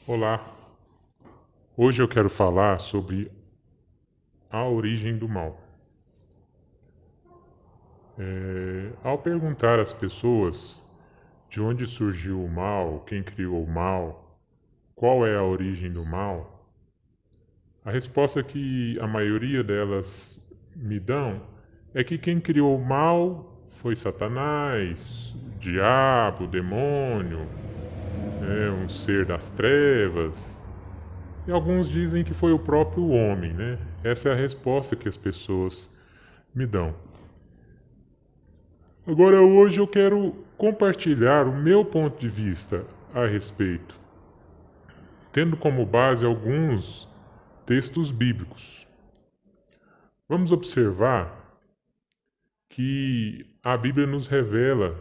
Olá, hoje eu quero falar sobre a origem do mal. Ao perguntar às pessoas de onde surgiu o mal, quem criou o mal, qual é a origem do mal, a resposta que a maioria delas me dão é que quem criou o mal foi Satanás, o diabo, o demônio, um ser das trevas. E alguns dizem que foi o próprio homem, né? Essa é a resposta que as pessoas me dão. Agora, hoje eu quero compartilhar o meu ponto de vista a respeito, tendo como base alguns textos bíblicos. Vamos observar que a Bíblia nos revela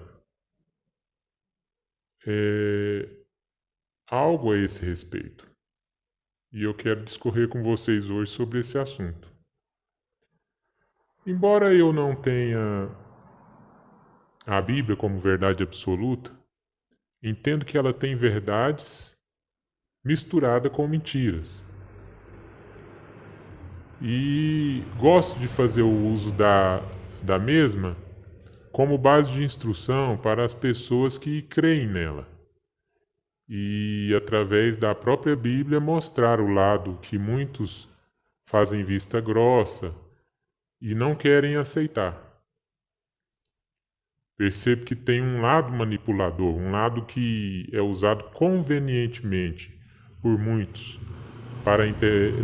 algo a esse respeito. E eu quero discorrer com vocês hoje sobre esse assunto. Embora eu não tenha a Bíblia como verdade absoluta, entendo que ela tem verdades misturadas com mentiras. E gosto de fazer o uso da mesma como base de instrução para as pessoas que creem nela. E através da própria Bíblia mostrar o lado que muitos fazem vista grossa e não querem aceitar. Percebo que tem um lado manipulador, um lado que é usado convenientemente por muitos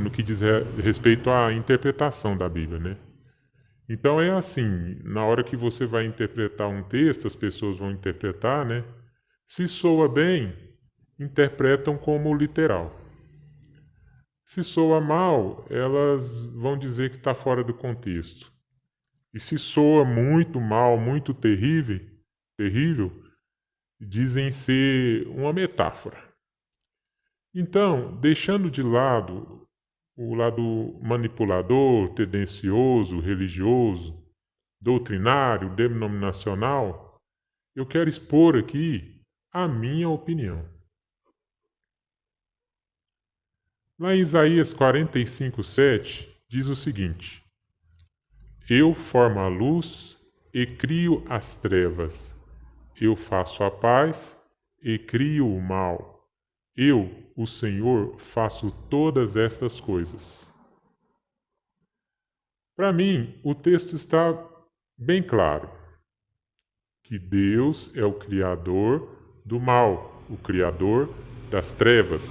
no que diz respeito à interpretação da Bíblia, né? Então é assim, na hora que você vai interpretar um texto, as pessoas vão interpretar, né? Se soa bem, interpretam como literal. Se soa mal, elas vão dizer que está fora do contexto. E se soa muito mal, muito terrível, dizem ser uma metáfora. Então, deixando de lado o lado manipulador, tendencioso, religioso, doutrinário, denominacional, eu quero expor aqui a minha opinião. Lá em Isaías 45:7 diz o seguinte: Eu formo a luz e crio as trevas. Eu faço a paz e crio o mal. Eu, o Senhor, faço todas estas coisas. Para mim, o texto está bem claro que Deus é o criador do mal, o criador das trevas.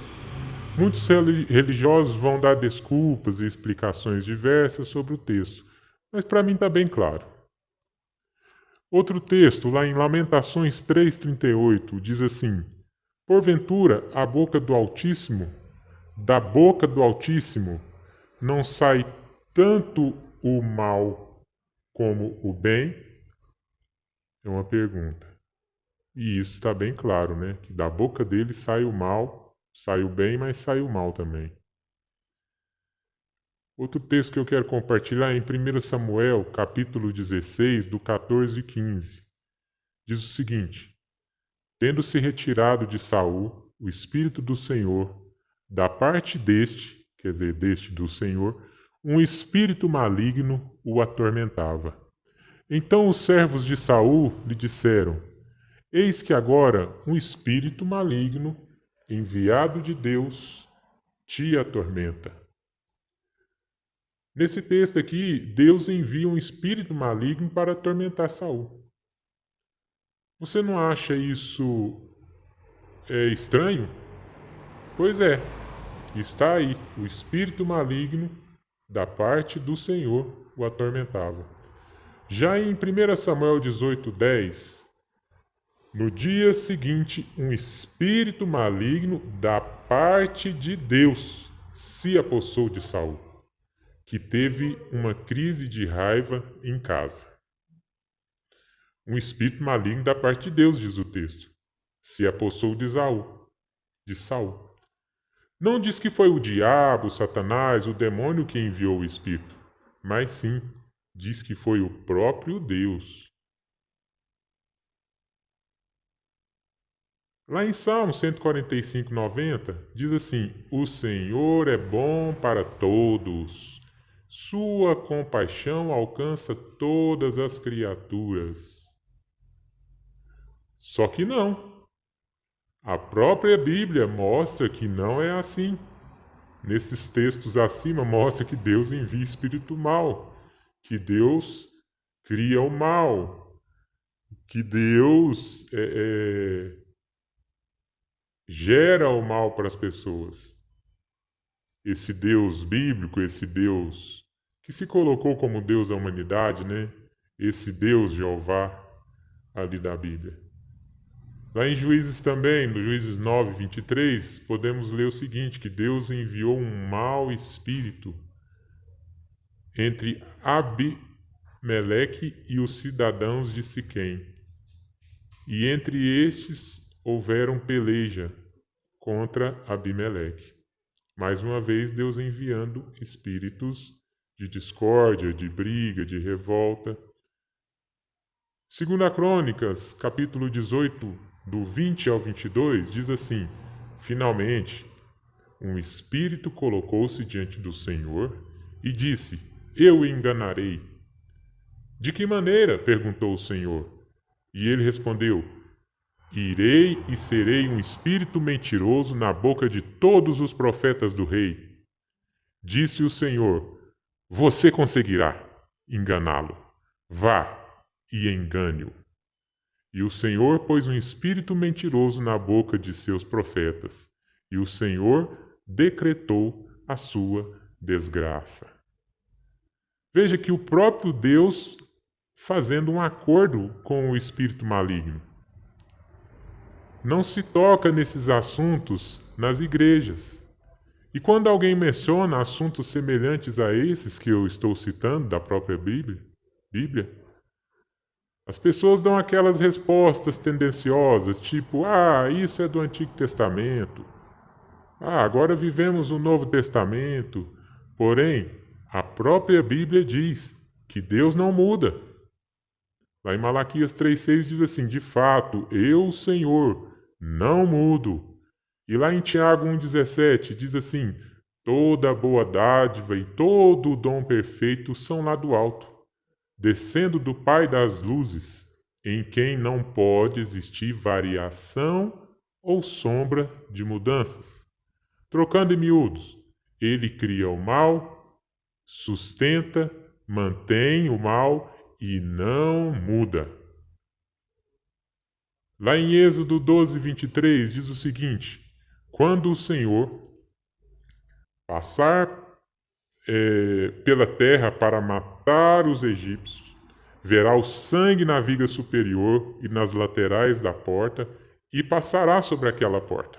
Muitos religiosos vão dar desculpas e explicações diversas sobre o texto, mas para mim está bem claro. Outro texto, lá em Lamentações 3,38, diz assim: Porventura, da boca do Altíssimo, não sai tanto o mal como o bem? É uma pergunta. E isso está bem claro, né? Que da boca dele sai o mal, sai o bem, mas sai o mal também. Outro texto que eu quero compartilhar é em 1 Samuel, capítulo 16, do 14 e 15. Diz o seguinte: Tendo-se retirado de Saul o Espírito do Senhor, da parte deste, quer dizer, deste do Senhor, um espírito maligno o atormentava. Então os servos de Saul lhe disseram: Eis que agora um espírito maligno, enviado de Deus, te atormenta. Nesse texto aqui, Deus envia um espírito maligno para atormentar Saul. Você não acha isso estranho? Pois é, está aí, o espírito maligno da parte do Senhor o atormentava. Já em 1 Samuel 18:10, no dia seguinte, um espírito maligno da parte de Deus se apossou de Saul, que teve uma crise de raiva em casa. Um espírito maligno da parte de Deus, diz o texto, se apossou de Saul. Não diz que foi o diabo, o Satanás, o demônio que enviou o espírito, mas sim, diz que foi o próprio Deus. Lá em Salmo 145, 90, diz assim: O Senhor é bom para todos, sua compaixão alcança todas as criaturas. Só que não. A própria Bíblia mostra que não é assim. Nesses textos acima mostra que Deus envia espírito mal, que Deus cria o mal, que Deus gera o mal para as pessoas. Esse Deus bíblico, esse Deus que se colocou como Deus da humanidade, né? Esse Deus Jeová ali da Bíblia. Lá em Juízes também, no Juízes 9, 23, podemos ler o seguinte, que Deus enviou um mau espírito entre Abimeleque e os cidadãos de Siquém. E entre estes houveram peleja contra Abimeleque. Mais uma vez, Deus enviando espíritos de discórdia, de briga, de revolta. Segunda Crônicas, capítulo 18, do 20 ao 22, diz assim: Finalmente, um espírito colocou-se diante do Senhor e disse: Eu o enganarei. De que maneira? Perguntou o Senhor. E ele respondeu: Irei e serei um espírito mentiroso na boca de todos os profetas do rei. Disse o Senhor: Você conseguirá enganá-lo. Vá e engane-o. E o Senhor pôs um espírito mentiroso na boca de seus profetas, e o Senhor decretou a sua desgraça. Veja que o próprio Deus fazendo um acordo com o espírito maligno. Não se toca nesses assuntos nas igrejas. E quando alguém menciona assuntos semelhantes a esses que eu estou citando da própria Bíblia, as pessoas dão aquelas respostas tendenciosas, tipo, isso é do Antigo Testamento. Agora vivemos o Novo Testamento. Porém, a própria Bíblia diz que Deus não muda. Lá em Malaquias 3,6 diz assim: De fato, eu, Senhor, não mudo. E lá em Tiago 1,17 diz assim: Toda boa dádiva e todo o dom perfeito são lá do alto, descendo do Pai das luzes, em quem não pode existir variação ou sombra de mudanças. Trocando em miúdos, ele cria o mal, sustenta, mantém o mal e não muda. Lá em Êxodo 12, 23 diz o seguinte: Quando o Senhor passar pela terra para matar os egípcios, verá o sangue na viga superior e nas laterais da porta e passará sobre aquela porta.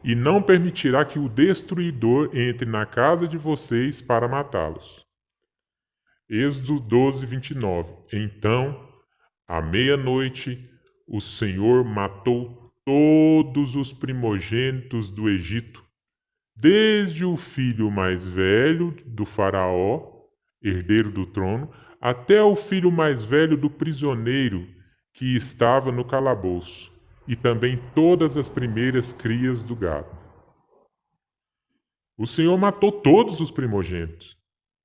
E não permitirá que o destruidor entre na casa de vocês para matá-los. Êxodo 12, 29. Então, à meia-noite, o Senhor matou todos os primogênitos do Egito, desde o filho mais velho do faraó, herdeiro do trono, até o filho mais velho do prisioneiro que estava no calabouço, e também todas as primeiras crias do gado. O Senhor matou todos os primogênitos.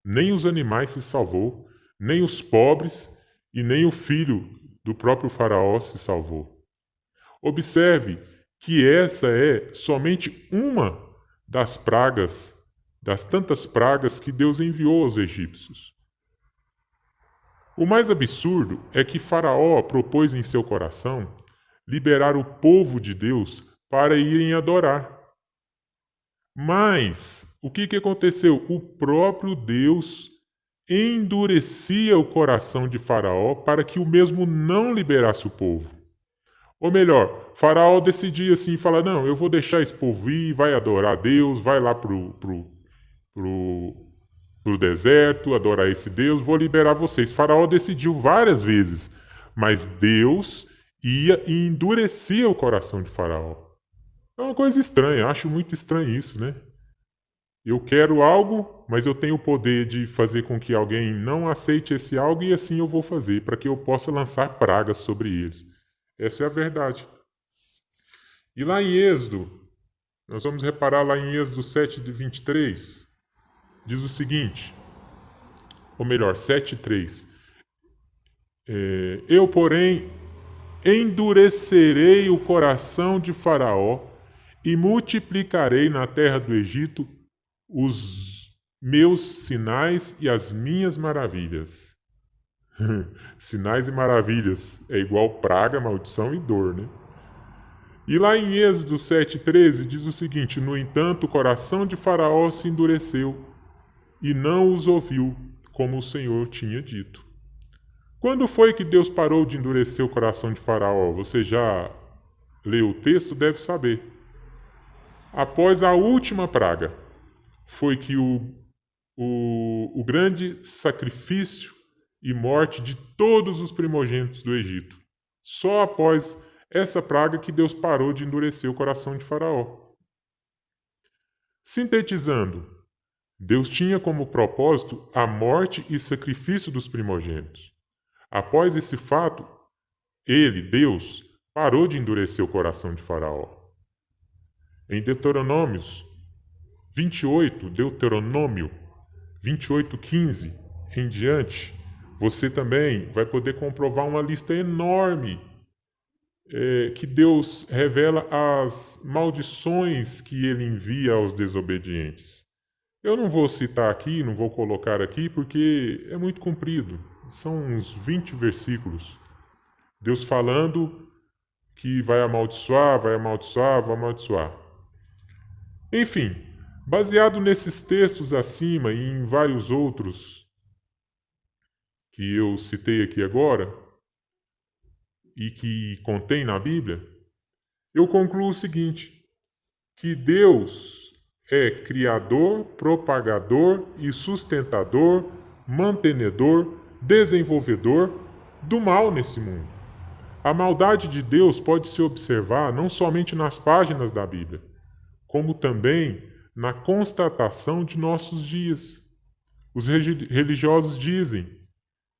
Nem os animais se salvou, nem os pobres e nem o filho do próprio faraó se salvou. Observe que essa é somente uma das pragas, das tantas pragas que Deus enviou aos egípcios. O mais absurdo é que Faraó propôs em seu coração liberar o povo de Deus para irem adorar. Mas o que aconteceu? O próprio Deus endurecia o coração de Faraó para que o mesmo não liberasse o povo. Ou melhor, Faraó decidia assim, fala, não, eu vou deixar esse povo ir, vai adorar a Deus, vai lá pro deserto, adorar esse Deus, vou liberar vocês. Faraó decidiu várias vezes, mas Deus ia e endurecia o coração de Faraó. É uma coisa estranha, acho muito estranho isso, né? Eu quero algo, mas eu tenho o poder de fazer com que alguém não aceite esse algo e assim eu vou fazer, para que eu possa lançar pragas sobre eles. Essa é a verdade. E lá em Êxodo, nós vamos reparar lá em Êxodo 7, de 23, diz o seguinte, ou melhor, 7:3. Eu, porém, endurecerei o coração de Faraó e multiplicarei na terra do Egito os meus sinais e as minhas maravilhas. Sinais e maravilhas é igual praga, maldição e dor, né? E lá em Êxodo 7:13 diz o seguinte: no entanto, o coração de Faraó se endureceu e não os ouviu, como o Senhor tinha dito. Quando foi que Deus parou de endurecer o coração de Faraó? Você já leu o texto, deve saber. Após a última praga, foi que o grande sacrifício e morte de todos os primogênitos do Egito. Só após essa praga que Deus parou de endurecer o coração de Faraó. Sintetizando, Deus tinha como propósito a morte e sacrifício dos primogênitos. Após esse fato, ele, Deus, parou de endurecer o coração de Faraó. Em Deuteronômio 28:15 em diante, você também vai poder comprovar uma lista enorme que Deus revela as maldições que ele envia aos desobedientes. Eu não vou citar aqui, não vou colocar aqui, porque é muito comprido. São uns 20 versículos. Deus falando que vai amaldiçoar, vai amaldiçoar, vai amaldiçoar. Enfim, baseado nesses textos acima e em vários outros que eu citei aqui agora e que contém na Bíblia, eu concluo o seguinte, que Deus é criador, propagador e sustentador, mantenedor, desenvolvedor do mal nesse mundo. A maldade de Deus pode se observar não somente nas páginas da Bíblia, como também na constatação de nossos dias. Os religiosos dizem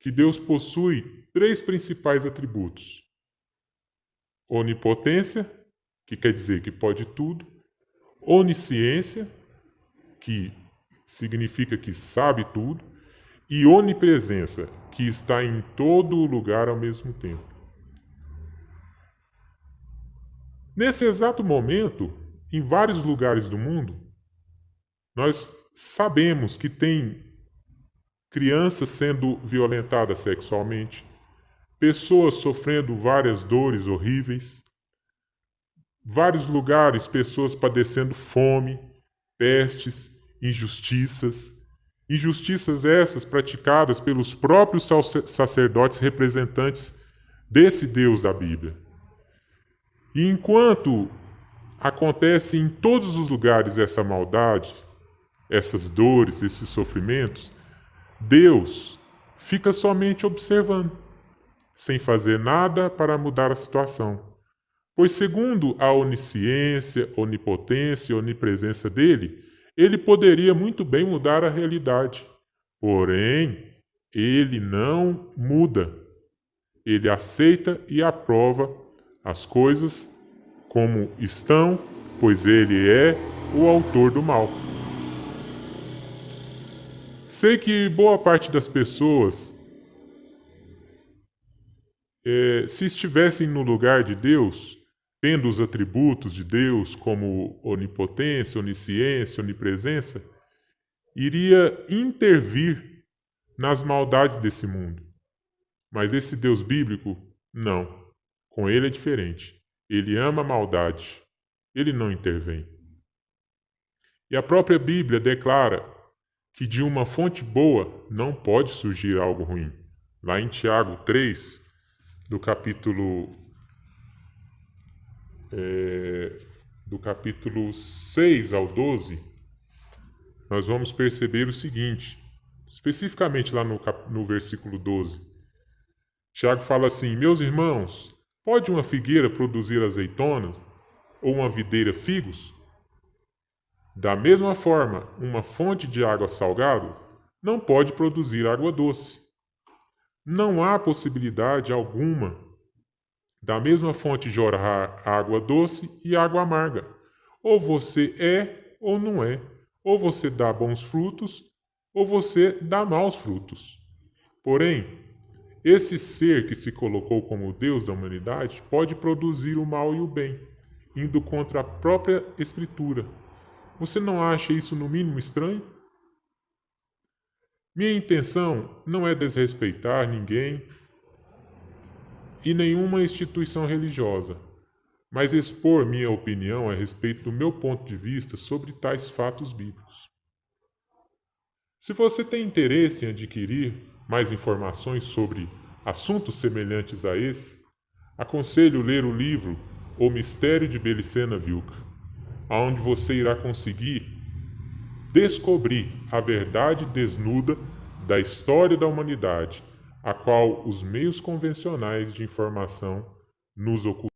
que Deus possui 3 principais atributos: onipotência, que quer dizer que pode tudo; onisciência, que significa que sabe tudo; e onipresença, que está em todo lugar ao mesmo tempo. Nesse exato momento, em vários lugares do mundo, nós sabemos que tem crianças sendo violentadas sexualmente, pessoas sofrendo várias dores horríveis, vários lugares pessoas padecendo fome, pestes, injustiças essas praticadas pelos próprios sacerdotes representantes desse Deus da Bíblia. E enquanto acontece em todos os lugares essa maldade, essas dores, esses sofrimentos, Deus fica somente observando, sem fazer nada para mudar a situação. Pois segundo a onisciência, onipotência e onipresença dele, ele poderia muito bem mudar a realidade. Porém, ele não muda. Ele aceita e aprova as coisas como estão, pois ele é o autor do mal. Sei que boa parte das pessoas, se estivessem no lugar de Deus, tendo os atributos de Deus como onipotência, onisciência, onipresença, iria intervir nas maldades desse mundo. Mas esse Deus bíblico, não. Com ele é diferente. Ele ama a maldade. Ele não intervém. E a própria Bíblia declara que de uma fonte boa não pode surgir algo ruim. Lá em Tiago 3, do capítulo 6 ao 12, nós vamos perceber o seguinte, especificamente lá no versículo 12. Tiago fala assim: meus irmãos, pode uma figueira produzir azeitonas ou uma videira figos? Da mesma forma, uma fonte de água salgada não pode produzir água doce. Não há possibilidade alguma Da mesma fonte jorrar água doce e água amarga. Ou você é ou não é. Ou você dá bons frutos, ou você dá maus frutos. Porém, esse ser que se colocou como Deus da humanidade pode produzir o mal e o bem, indo contra a própria Escritura. Você não acha isso no mínimo estranho? Minha intenção não é desrespeitar ninguém e nenhuma instituição religiosa, mas expor minha opinião a respeito do meu ponto de vista sobre tais fatos bíblicos. Se você tem interesse em adquirir mais informações sobre assuntos semelhantes a esses, aconselho ler o livro O Mistério de Belicena Vilca, onde você irá conseguir descobrir a verdade desnuda da história da humanidade, a qual os meios convencionais de informação nos ocultam.